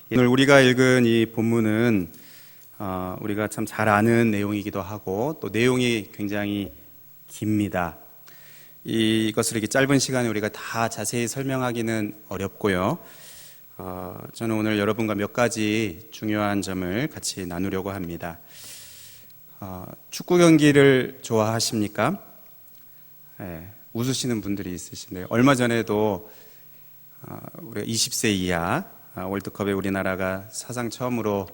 오늘 우리가 읽은 이 본문은 우리가 참 잘 아는 내용이기도 하고 또 내용이 굉장히 깁니다. 이것을 이렇게 짧은 시간에 우리가 다 자세히 설명하기는 어렵고요. 저는 오늘 여러분과 몇 가지 중요한 점을 같이 나누려고 합니다. 축구 경기를 좋아하십니까? 네, 웃으시는 분들이 있으신데요. 얼마 전에도 우리가 20세 이하 월드컵에 우리나라가 사상 처음으로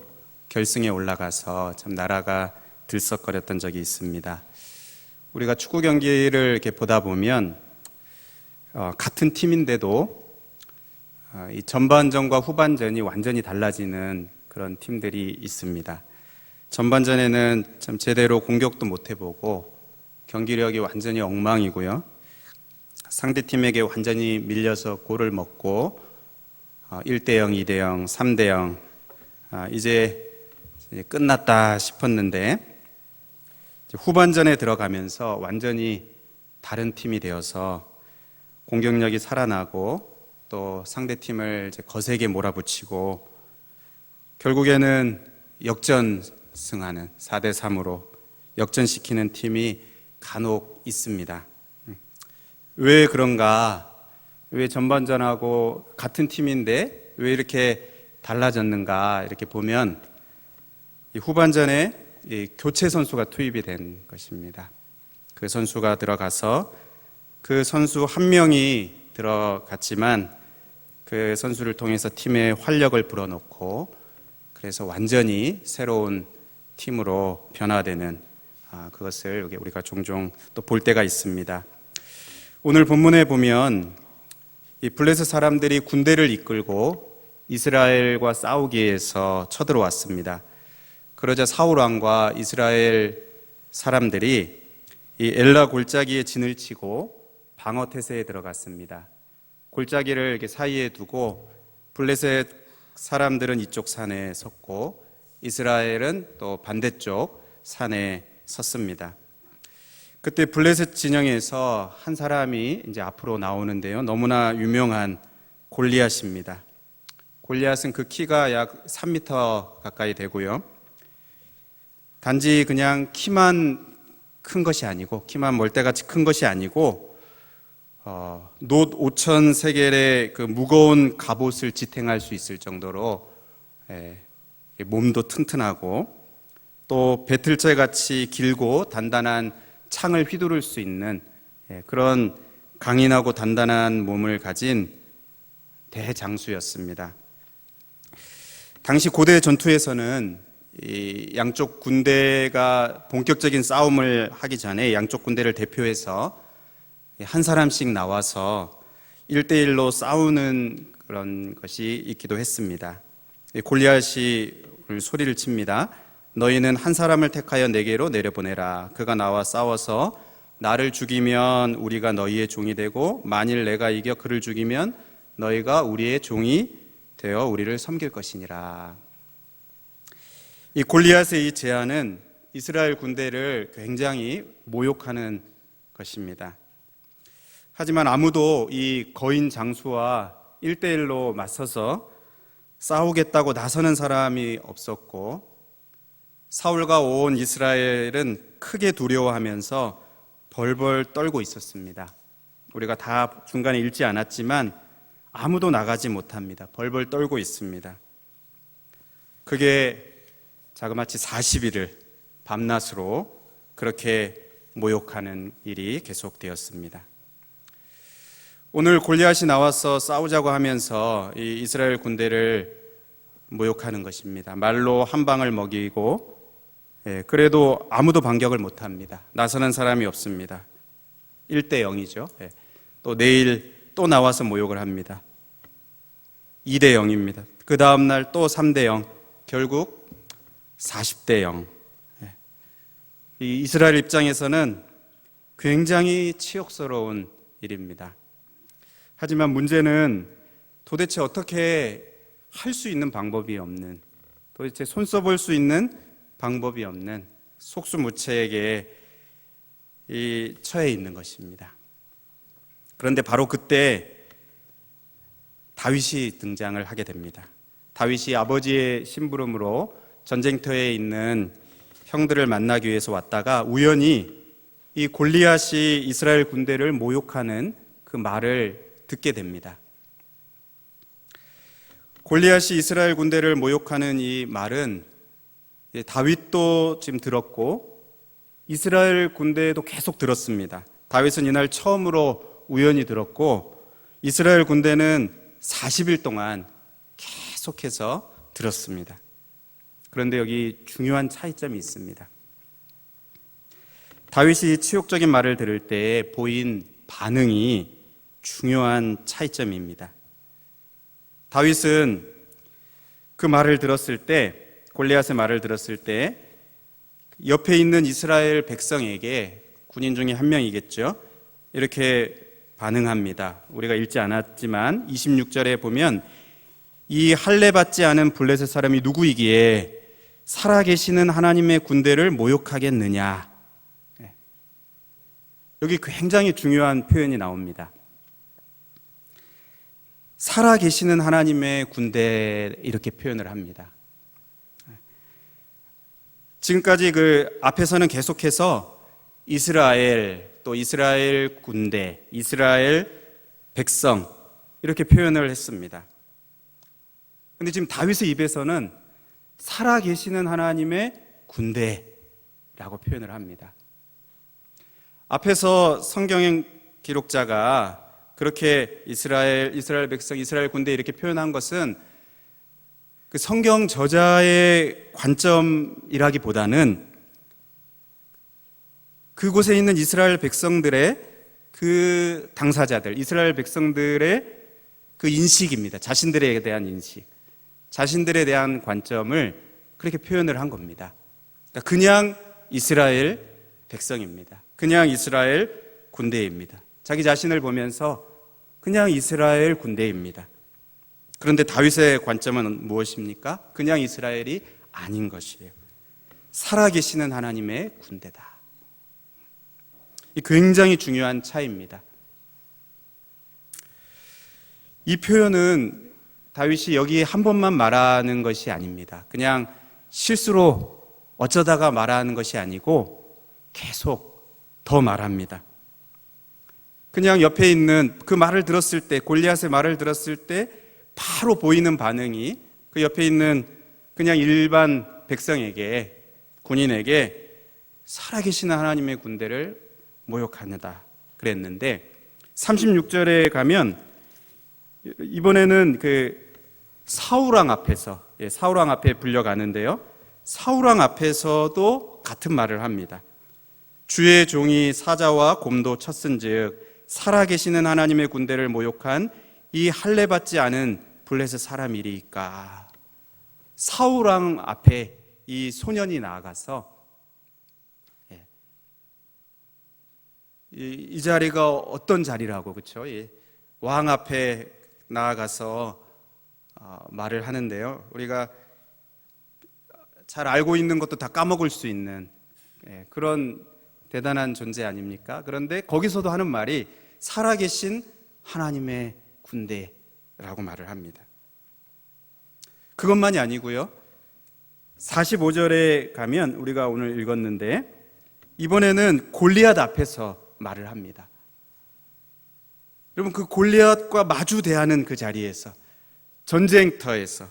결승에 올라가서 참 나라가 들썩거렸던 적이 있습니다. 우리가 축구 경기를 이렇게 보다 보면 같은 팀인데도 이 전반전과 후반전이 완전히 달라지는 그런 팀들이 있습니다. 전반전에는 참 제대로 공격도 못 해보고 경기력이 완전히 엉망이고요. 상대팀에게 완전히 밀려서 골을 먹고 1대0, 2대0, 3대0 이제 끝났다 싶었는데 후반전에 들어가면서 완전히 다른 팀이 되어서 공격력이 살아나고 또 상대팀을 이제 거세게 몰아붙이고 결국에는 역전승하는 4대3으로 역전시키는 팀이 간혹 있습니다. 왜 그런가? 왜 전반전하고 같은 팀인데 왜 이렇게 달라졌는가? 이렇게 보면 이 후반전에 이 교체 선수가 투입이 된 것입니다. 그 선수가 들어가서 그 선수 한 명이 들어갔지만 그 선수를 통해서 팀의 활력을 불어넣고 그래서 완전히 새로운 팀으로 변화되는 그것을 우리가 종종 또 볼 때가 있습니다. 오늘 본문에 보면 이 블레셋 사람들이 군대를 이끌고 이스라엘과 싸우기 위해서 쳐들어왔습니다. 그러자 사울 왕과 이스라엘 사람들이 이 엘라 골짜기에 진을 치고 방어 태세에 들어갔습니다. 골짜기를 이렇게 사이에 두고 블레셋 사람들은 이쪽 산에 섰고 이스라엘은 또 반대쪽 산에 섰습니다. 그때 블레셋 진영에서 한 사람이 이제 앞으로 나오는데요. 너무나 유명한 골리앗입니다. 골리앗은 그 키가 약 3m 가까이 되고요. 단지 그냥 키만 큰 것이 아니고 키만 멀대같이 큰 것이 아니고 놋 5천 세겔의 그 무거운 갑옷을 지탱할 수 있을 정도로 몸도 튼튼하고 또 배틀째 같이 길고 단단한 창을 휘두를 수 있는 그런 강인하고 단단한 몸을 가진 대장수였습니다. 당시 고대 전투에서는 이 양쪽 군대가 본격적인 싸움을 하기 전에 양쪽 군대를 대표해서 한 사람씩 나와서 1대1로 싸우는 그런 것이 있기도 했습니다. 골리앗이 소리를 칩니다. 너희는 한 사람을 택하여 내게로 내려보내라. 그가 나와 싸워서 나를 죽이면 우리가 너희의 종이 되고 만일 내가 이겨 그를 죽이면 너희가 우리의 종이 되어 우리를 섬길 것이니라. 이 골리앗의 이 제안은 이스라엘 군대를 굉장히 모욕하는 것입니다. 하지만 아무도 이 거인 장수와 1대1로 맞서서 싸우겠다고 나서는 사람이 없었고 사울과 온 이스라엘은 크게 두려워하면서 벌벌 떨고 있었습니다. 우리가 다 중간에 읽지 않았지만 아무도 나가지 못합니다. 벌벌 떨고 있습니다. 그게 자그마치 40일을 밤낮으로 그렇게 모욕하는 일이 계속되었습니다. 오늘 골리앗이 나와서 싸우자고 하면서 이 이스라엘 군대를 모욕하는 것입니다. 말로 한 방을 먹이고 그래도 아무도 반격을 못합니다. 나서는 사람이 없습니다. 1대0이죠. 또 내일 또 나와서 모욕을 합니다. 2대0입니다. 그 다음날 또 3대0, 결국 40대0. 이 이스라엘 입장에서는 굉장히 치욕스러운 일입니다. 하지만 문제는 도대체 어떻게 할 수 있는 방법이 없는, 도대체 손 써볼 수 있는 방법이 없는 속수무책에 처해 있는 것입니다. 그런데 바로 그때 다윗이 등장을 하게 됩니다. 다윗이 아버지의 심부름으로 전쟁터에 있는 형들을 만나기 위해서 왔다가 우연히 이 골리앗이 이스라엘 군대를 모욕하는 그 말을 듣게 됩니다. 골리앗이 이스라엘 군대를 모욕하는 이 말은 다윗도 지금 들었고 이스라엘 군대도 계속 들었습니다. 다윗은 이날 처음으로 우연히 들었고 이스라엘 군대는 40일 동안 계속해서 들었습니다. 그런데 여기 중요한 차이점이 있습니다. 다윗이 치욕적인 말을 들을 때 보인 반응이 중요한 차이점입니다. 다윗은 그 말을 들었을 때, 골리앗의 말을 들었을 때 옆에 있는 이스라엘 백성에게, 군인 중에 한 명이겠죠, 이렇게 반응합니다. 우리가 읽지 않았지만 26절에 보면 이 할례 받지 않은 블레셋 사람이 누구이기에 살아계시는 하나님의 군대를 모욕하겠느냐. 여기 굉장히 중요한 표현이 나옵니다. 살아계시는 하나님의 군대, 이렇게 표현을 합니다. 지금까지 그 앞에서는 계속해서 이스라엘, 또 이스라엘 군대, 이스라엘 백성, 이렇게 표현을 했습니다. 근데 지금 다윗의 입에서는 살아계시는 하나님의 군대라고 표현을 합니다. 앞에서 성경 기록자가 그렇게 이스라엘 백성, 이스라엘 군대 이렇게 표현한 것은 그 성경 저자의 관점이라기보다는 그곳에 있는 이스라엘 백성들의 그 당사자들, 이스라엘 백성들의 그 인식입니다. 자신들에 대한 인식, 자신들에 대한 관점을 그렇게 표현을 한 겁니다. 그러니까 그냥 이스라엘 백성입니다. 그냥 이스라엘 군대입니다. 자기 자신을 보면서 그냥 이스라엘 군대입니다. 그런데 다윗의 관점은 무엇입니까? 그냥 이스라엘이 아닌 것이에요. 살아계시는 하나님의 군대다. 이 굉장히 중요한 차이입니다. 이 표현은 다윗이 여기 한 번만 말하는 것이 아닙니다. 그냥 실수로 어쩌다가 말하는 것이 아니고 계속 더 말합니다. 그냥 옆에 있는 그 말을 들었을 때, 골리앗의 말을 들었을 때 바로 보이는 반응이 그 옆에 있는 그냥 일반 백성에게, 군인에게 살아계시는 하나님의 군대를 모욕하느다 그랬는데 36절에 가면 이번에는 그 사울왕 앞에서, 사울왕 앞에 불려가는데요, 사울왕 앞에서도 같은 말을 합니다. 주의 종이 사자와 곰도 쳤은즉 살아계시는 하나님의 군대를 모욕한 이 할례 받지 않은 블레셋 사람이리까. 사울왕 앞에 이 소년이 나아가서 이 자리가 어떤 자리라고, 그렇죠? 왕 앞에 나아가서 말을 하는데요, 우리가 잘 알고 있는 것도 다 까먹을 수 있는 그런 대단한 존재 아닙니까? 그런데 거기서도 하는 말이 살아계신 하나님의 군대라고 말을 합니다. 그것만이 아니고요, 45절에 가면 우리가 오늘 읽었는데 이번에는 골리앗 앞에서 말을 합니다. 여러분, 그 골리앗과 마주 대하는 그 자리에서, 전쟁터에서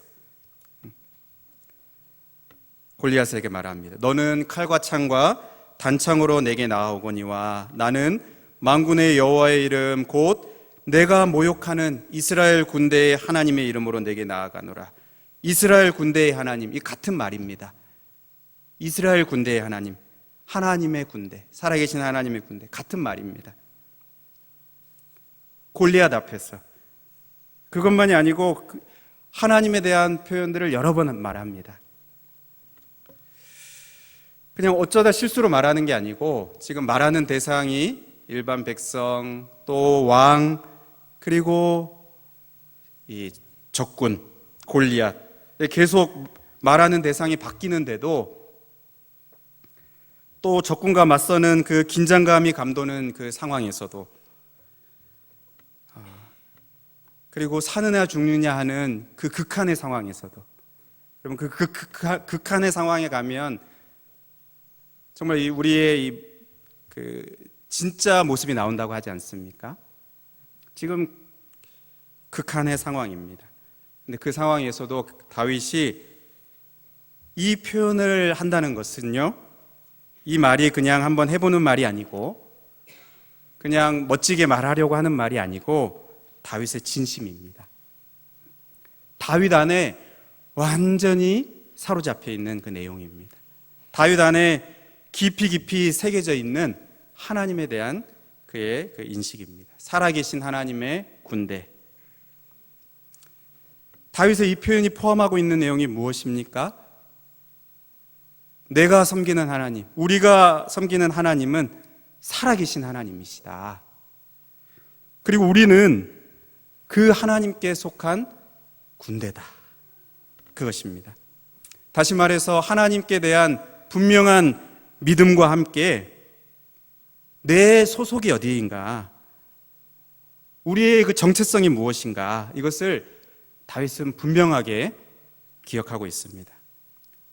골리앗에게 말합니다. 너는 칼과 창과 단창으로 내게 나아오거니와 나는 만군의 여호와의 이름 곧 내가 모욕하는 이스라엘 군대의 하나님의 이름으로 내게 나아가노라. 이스라엘 군대의 하나님, 이 같은 말입니다. 이스라엘 군대의 하나님, 하나님의 군대, 살아계신 하나님의 군대, 같은 말입니다. 골리앗 앞에서. 그것만이 아니고 하나님에 대한 표현들을 여러 번 말합니다. 그냥 어쩌다 실수로 말하는 게 아니고 지금 말하는 대상이 일반 백성, 또 왕, 그리고 이 적군 골리앗, 계속 말하는 대상이 바뀌는데도 또 적군과 맞서는 그 긴장감이 감도는 그 상황에서도 그리고 사느냐 죽느냐 하는 그 극한의 상황에서도, 여러분 그 극한의 상황에 가면 정말 우리의 그 진짜 모습이 나온다고 하지 않습니까? 지금 극한의 상황입니다. 근데 그 상황에서도 다윗이 이 표현을 한다는 것은요, 이 말이 그냥 한번 해보는 말이 아니고, 그냥 멋지게 말하려고 하는 말이 아니고 다윗의 진심입니다. 다윗 안에 완전히 사로잡혀 있는 그 내용입니다. 다윗 안에 깊이 새겨져 있는 하나님에 대한 그의 그 인식입니다. 살아계신 하나님의 군대. 다윗의 이 표현이 포함하고 있는 내용이 무엇입니까? 내가 섬기는 하나님, 우리가 섬기는 하나님은 살아계신 하나님이시다. 그리고 우리는 그 하나님께 속한 군대다. 그것입니다. 다시 말해서 하나님께 대한 분명한 믿음과 함께 내 소속이 어디인가, 우리의 그 정체성이 무엇인가, 이것을 다윗은 분명하게 기억하고 있습니다.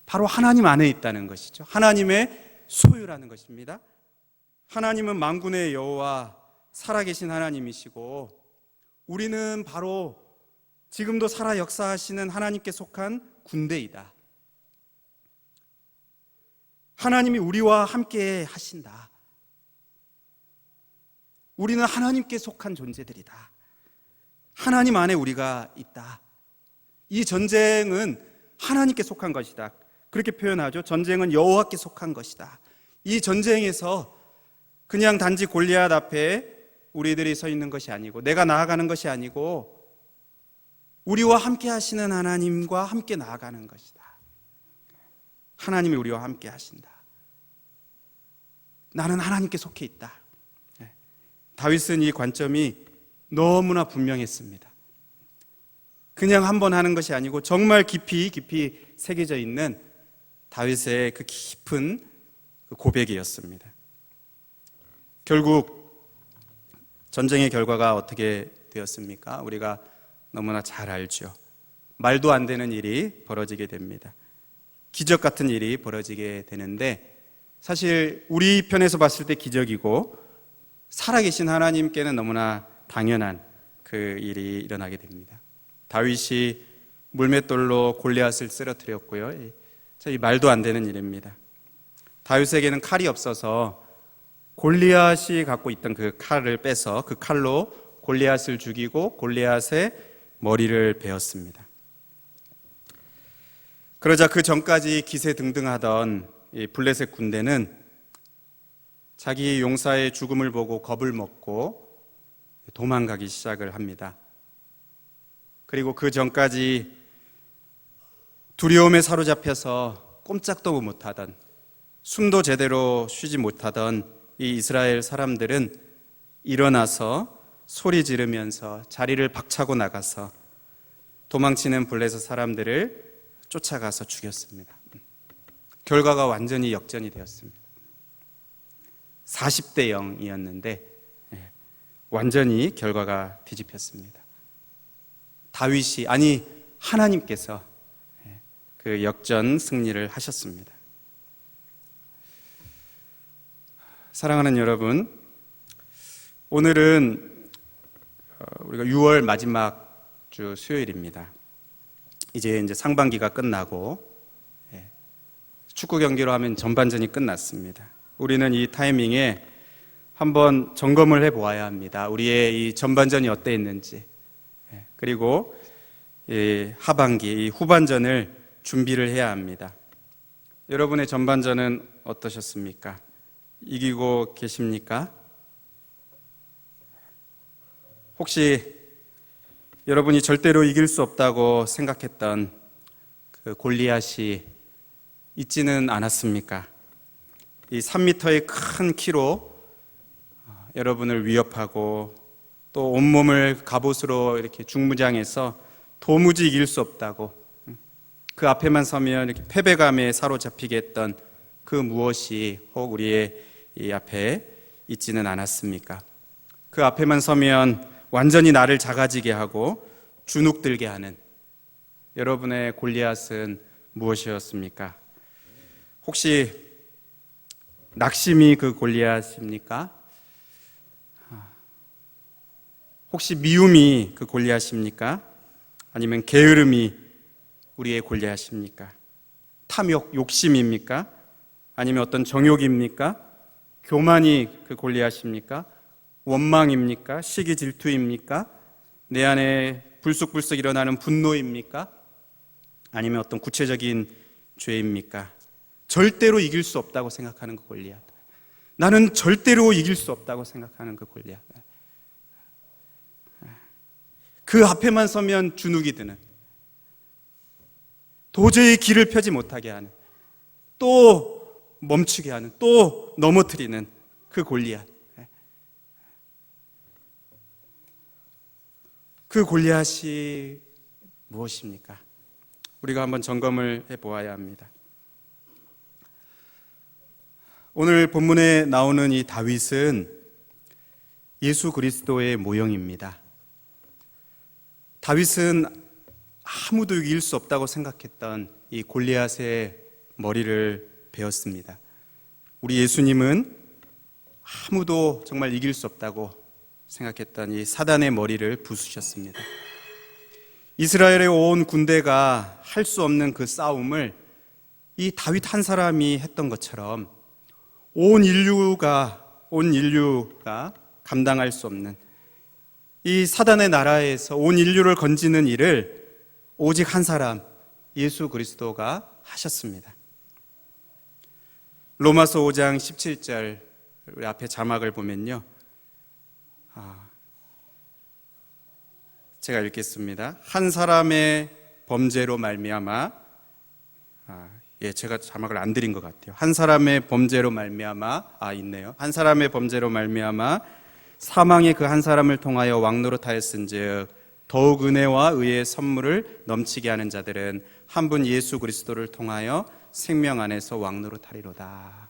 바로 하나님 안에 있다는 것이죠. 하나님의 소유라는 것입니다. 하나님은 만군의 여호와 살아계신 하나님이시고, 우리는 바로 지금도 살아 역사하시는 하나님께 속한 군대이다. 하나님이 우리와 함께 하신다. 우리는 하나님께 속한 존재들이다. 하나님 안에 우리가 있다. 이 전쟁은 하나님께 속한 것이다. 그렇게 표현하죠. 전쟁은 여호와께 속한 것이다. 이 전쟁에서 그냥 단지 골리앗 앞에 우리들이 서 있는 것이 아니고, 내가 나아가는 것이 아니고, 우리와 함께 하시는 하나님과 함께 나아가는 것이다. 하나님이 우리와 함께 하신다. 나는 하나님께 속해 있다. 다윗은 이 관점이 너무나 분명했습니다. 그냥 한번 하는 것이 아니고 정말 깊이 새겨져 있는 다윗의 그 깊은 고백이었습니다. 결국 전쟁의 결과가 어떻게 되었습니까? 우리가 너무나 잘 알죠. 말도 안 되는 일이 벌어지게 됩니다. 기적 같은 일이 벌어지게 되는데, 사실 우리 편에서 봤을 때 기적이고 살아계신 하나님께는 너무나 당연한 그 일이 일어나게 됩니다. 다윗이 물맷돌로 골리앗을 쓰러뜨렸고요. 이 말도 안 되는 일입니다. 다윗에게는 칼이 없어서 골리앗이 갖고 있던 그 칼을 빼서 그 칼로 골리앗을 죽이고 골리앗의 머리를 베었습니다. 그러자 그 전까지 기세등등하던 이 블레셋 군대는 자기 용사의 죽음을 보고 겁을 먹고 도망가기 시작을 합니다. 그리고 그 전까지 두려움에 사로잡혀서 꼼짝도 못하던, 숨도 제대로 쉬지 못하던 이 이스라엘 사람들은 일어나서 소리 지르면서 자리를 박차고 나가서 도망치는 블레셋 사람들을 쫓아가서 죽였습니다. 결과가 완전히 역전이 되었습니다. 40대 0이었는데 완전히 결과가 뒤집혔습니다. 다윗이, 아니 하나님께서 그 역전 승리를 하셨습니다. 사랑하는 여러분, 오늘은 우리가 6월 마지막 주 수요일입니다. 이제 상반기가 끝나고 축구 경기로 하면 전반전이 끝났습니다. 우리는 이 타이밍에 한번 점검을 해보아야 합니다. 우리의 이 전반전이 어땠는지, 그리고 이 하반기, 이 후반전을 준비를 해야 합니다. 여러분의 전반전은 어떠셨습니까? 이기고 계십니까? 혹시 여러분이 절대로 이길 수 없다고 생각했던 그 골리앗이 있지는 않았습니까? 이 3m의 큰 키로 여러분을 위협하고 또 온몸을 갑옷으로 이렇게 중무장해서 도무지 이길 수 없다고, 그 앞에만 서면 이렇게 패배감에 사로잡히게 했던 그 무엇이 혹 우리의 이 앞에 있지는 않았습니까? 그 앞에만 서면 완전히 나를 작아지게 하고 주눅들게 하는 여러분의 골리앗은 무엇이었습니까? 혹시 낙심이 그 골리앗입니까? 혹시 미움이 그 골리앗입니까? 아니면 게으름이 우리의 골리앗입니까? 탐욕, 욕심입니까? 아니면 어떤 정욕입니까? 교만이 그 골리앗입니까? 원망입니까? 시기 질투입니까? 내 안에 불쑥불쑥 일어나는 분노입니까? 아니면 어떤 구체적인 죄입니까? 절대로 이길 수 없다고 생각하는 그 골리앗. 나는 절대로 이길 수 없다고 생각하는 그 골리앗. 그 앞에만 서면 주눅이 드는, 도저히 길을 펴지 못하게 하는, 또 멈추게 하는, 또 넘어뜨리는 그 골리앗. 그 골리앗이 무엇입니까? 우리가 한번 점검을 해보아야 합니다. 오늘 본문에 나오는 이 다윗은 예수 그리스도의 모형입니다. 다윗은 아무도 이길 수 없다고 생각했던 이 골리앗의 머리를 베었습니다. 우리 예수님은 아무도 정말 이길 수 없다고 생각했던 이 사단의 머리를 부수셨습니다. 이스라엘의 온 군대가 할 수 없는 그 싸움을 이 다윗 한 사람이 했던 것처럼 온 인류가 감당할 수 없는 이 사단의 나라에서 온 인류를 건지는 일을 오직 한 사람, 예수 그리스도가 하셨습니다. 로마서 5장 17절 우리 앞에 자막을 보면요, 제가 읽겠습니다. 한 사람의 범죄로 말미암아, 제가 자막을 안 드린 것 같아요. 한 사람의 범죄로 말미암아, 있네요. 한 사람의 범죄로 말미암아 사망의 그 한 사람을 통하여 왕노릇하였은즉 더욱 은혜와 의의 선물을 넘치게 하는 자들은 한 분 예수 그리스도를 통하여 생명 안에서 왕노릇하리로다.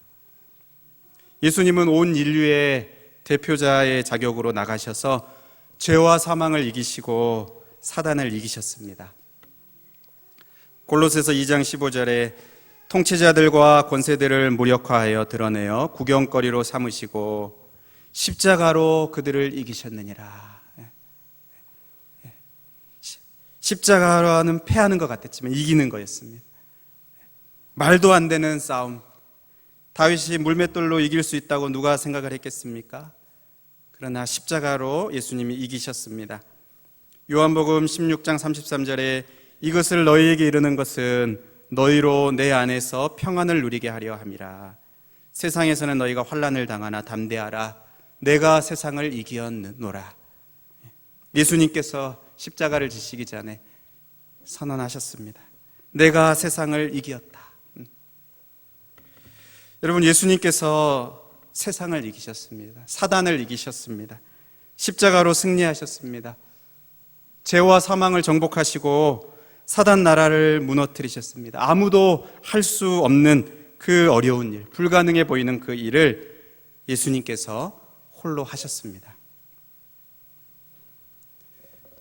예수님은 온 인류의 대표자의 자격으로 나가셔서 죄와 사망을 이기시고 사단을 이기셨습니다. 골로새서 2장 15절에 통치자들과 권세들을 무력화하여 드러내어 구경거리로 삼으시고 십자가로 그들을 이기셨느니라. 십자가로는 패하는 것 같았지만 이기는 거였습니다. 말도 안 되는 싸움. 다윗이 물맷돌로 이길 수 있다고 누가 생각을 했겠습니까? 그러나 십자가로 예수님이 이기셨습니다. 요한복음 16장 33절에 이것을 너희에게 이르는 것은 너희로 내 안에서 평안을 누리게 하려 함이라. 세상에서는 너희가 환난을 당하나 담대하라. 내가 세상을 이기었노라. 예수님께서 십자가를 지시기 전에 선언하셨습니다. 내가 세상을 이기었다. 여러분, 예수님께서 세상을 이기셨습니다. 사단을 이기셨습니다. 십자가로 승리하셨습니다. 죄와 사망을 정복하시고 사단 나라를 무너뜨리셨습니다. 아무도 할 수 없는 그 어려운 일, 불가능해 보이는 그 일을 예수님께서 홀로 하셨습니다.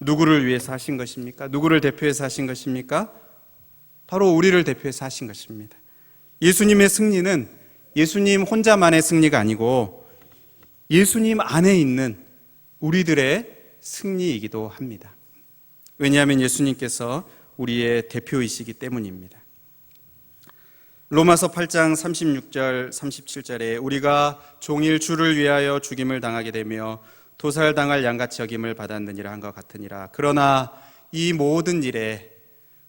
누구를 위해서 하신 것입니까? 누구를 대표해서 하신 것입니까? 바로 우리를 대표해서 하신 것입니다. 예수님의 승리는 예수님 혼자만의 승리가 아니고 예수님 안에 있는 우리들의 승리이기도 합니다. 왜냐하면 예수님께서 우리의 대표이시기 때문입니다. 로마서 8장 36절 37절에 우리가 종일 주를 위하여 죽임을 당하게 되며 도살당할 양같이 여김을 받았느니라 한 것 같으니라. 그러나 이 모든 일에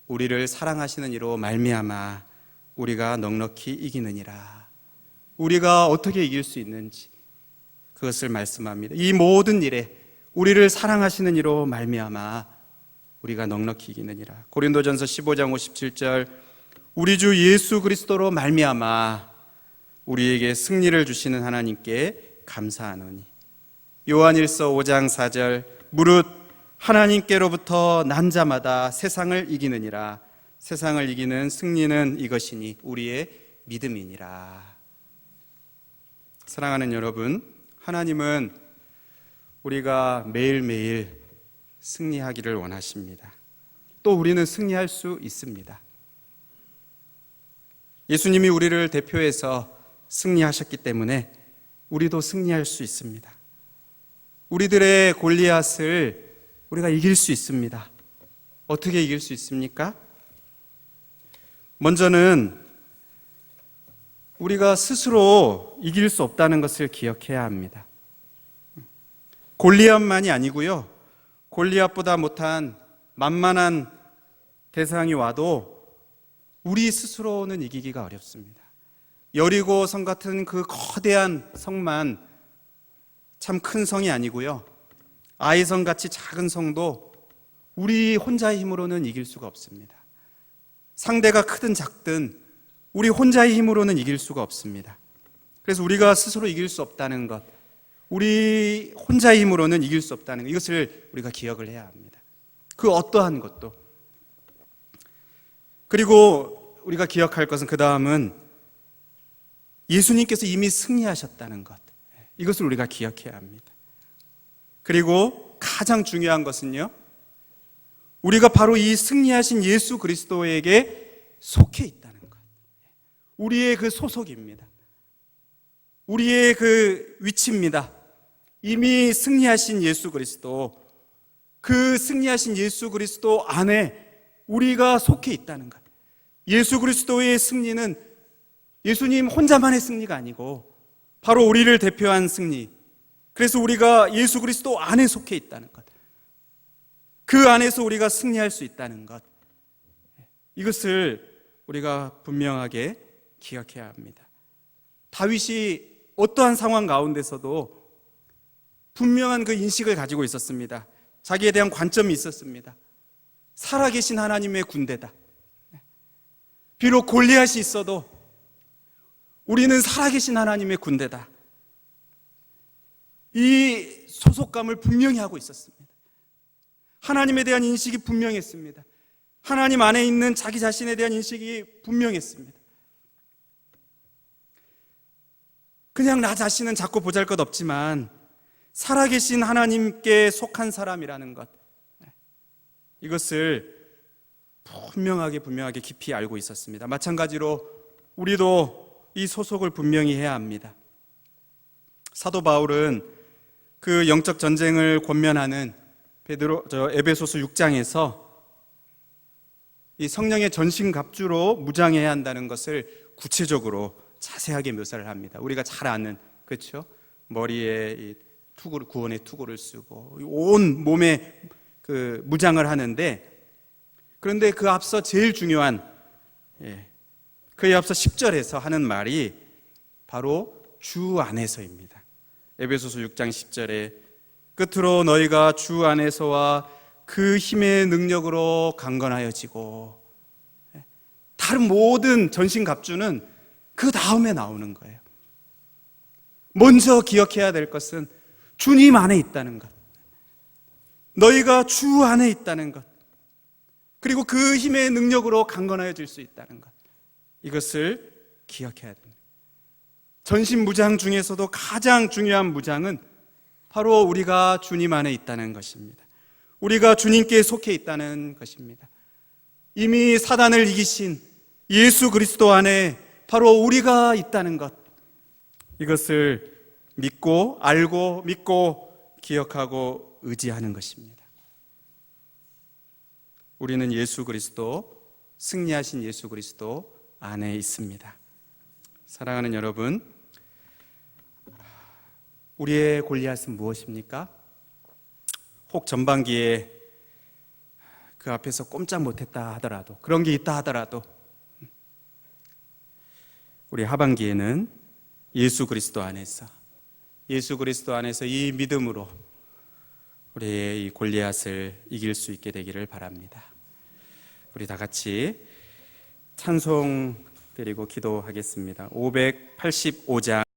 우리를 사랑하시는 이로 말미암아 우리가 넉넉히 이기느니라. 우리가 어떻게 이길 수 있는지 그것을 말씀합니다. 이 모든 일에 우리를 사랑하시는 이로 말미암아 우리가 넉넉히 이기느니라. 고린도전서 15장 57절 우리 주 예수 그리스도로 말미암아 우리에게 승리를 주시는 하나님께 감사하노니. 요한일서 5장 4절 무릇 하나님께로부터 난 자마다 세상을 이기느니라. 세상을 이기는 승리는 이것이니 우리의 믿음이니라. 사랑하는 여러분, 하나님은 우리가 매일매일 승리하기를 원하십니다. 또 우리는 승리할 수 있습니다. 예수님이 우리를 대표해서 승리하셨기 때문에 우리도 승리할 수 있습니다. 우리들의 골리앗을 우리가 이길 수 있습니다. 어떻게 이길 수 있습니까? 먼저는 우리가 스스로 이길 수 없다는 것을 기억해야 합니다. 골리앗만이 아니고요, 골리앗보다 못한 만만한 대상이 와도 우리 스스로는 이기기가 어렵습니다. 여리고 성 같은 그 거대한 성만 참 큰 성이 아니고요, 아이성 같이 작은 성도 우리 혼자의 힘으로는 이길 수가 없습니다. 상대가 크든 작든 우리 혼자의 힘으로는 이길 수가 없습니다. 그래서 우리가 스스로 이길 수 없다는 것, 우리 혼자의 힘으로는 이길 수 없다는 것, 이것을 우리가 기억을 해야 합니다. 그 어떠한 것도. 그리고 우리가 기억할 것은 그 다음은 예수님께서 이미 승리하셨다는 것, 이것을 우리가 기억해야 합니다. 그리고 가장 중요한 것은요, 우리가 바로 이 승리하신 예수 그리스도에게 속해 있다는 것, 우리의 그 소속입니다. 우리의 그 위치입니다. 이미 승리하신 예수 그리스도, 그 승리하신 예수 그리스도 안에 우리가 속해 있다는 것. 예수 그리스도의 승리는 예수님 혼자만의 승리가 아니고 바로 우리를 대표한 승리. 그래서 우리가 예수 그리스도 안에 속해 있다는 것, 그 안에서 우리가 승리할 수 있다는 것, 이것을 우리가 분명하게 기억해야 합니다. 다윗이 어떠한 상황 가운데서도 분명한 그 인식을 가지고 있었습니다. 자기에 대한 관점이 있었습니다. 살아계신 하나님의 군대다. 비록 골리앗이 있어도 우리는 살아계신 하나님의 군대다. 이 소속감을 분명히 하고 있었습니다. 하나님에 대한 인식이 분명했습니다. 하나님 안에 있는 자기 자신에 대한 인식이 분명했습니다. 그냥 나 자신은 자꾸 보잘것없지만 살아계신 하나님께 속한 사람이라는 것, 이것을 분명하게 깊이 알고 있었습니다. 마찬가지로 우리도 이 소속을 분명히 해야 합니다. 사도 바울은 그 영적 전쟁을 권면하는 에베소서 6장에서 이 성령의 전신갑주로 무장해야 한다는 것을 구체적으로 자세하게 묘사를 합니다. 우리가 잘 아는, 그렇죠? 머리에 이 투구를, 구원의 투구를 쓰고 온 몸에 그 무장을 하는데, 그런데 그 앞서 제일 중요한, 그에 앞서 10절에서 하는 말이 바로 주 안에서입니다. 에베소서 6장 10절에 끝으로 너희가 주 안에서와 그 힘의 능력으로 강건하여지고, 다른 모든 전신갑주는 그 다음에 나오는 거예요. 먼저 기억해야 될 것은 주님 안에 있다는 것, 너희가 주 안에 있다는 것, 그리고 그 힘의 능력으로 강건하여질 수 있다는 것, 이것을 기억해야 됩니다. 전신 무장 중에서도 가장 중요한 무장은 바로 우리가 주님 안에 있다는 것입니다. 우리가 주님께 속해 있다는 것입니다. 이미 사단을 이기신 예수 그리스도 안에 바로 우리가 있다는 것, 이것을 믿고 알고 믿고 기억하고 의지하는 것입니다. 우리는 예수 그리스도, 승리하신 예수 그리스도 안에 있습니다. 사랑하는 여러분, 우리의 골리앗은 무엇입니까? 혹 전반기에 그 앞에서 꼼짝 못했다 하더라도, 그런 게 있다 하더라도, 우리 하반기에는 예수 그리스도 안에서 이 믿음으로 우리의 이 골리앗을 이길 수 있게 되기를 바랍니다. 우리 다 같이 찬송 드리고 기도하겠습니다. 585장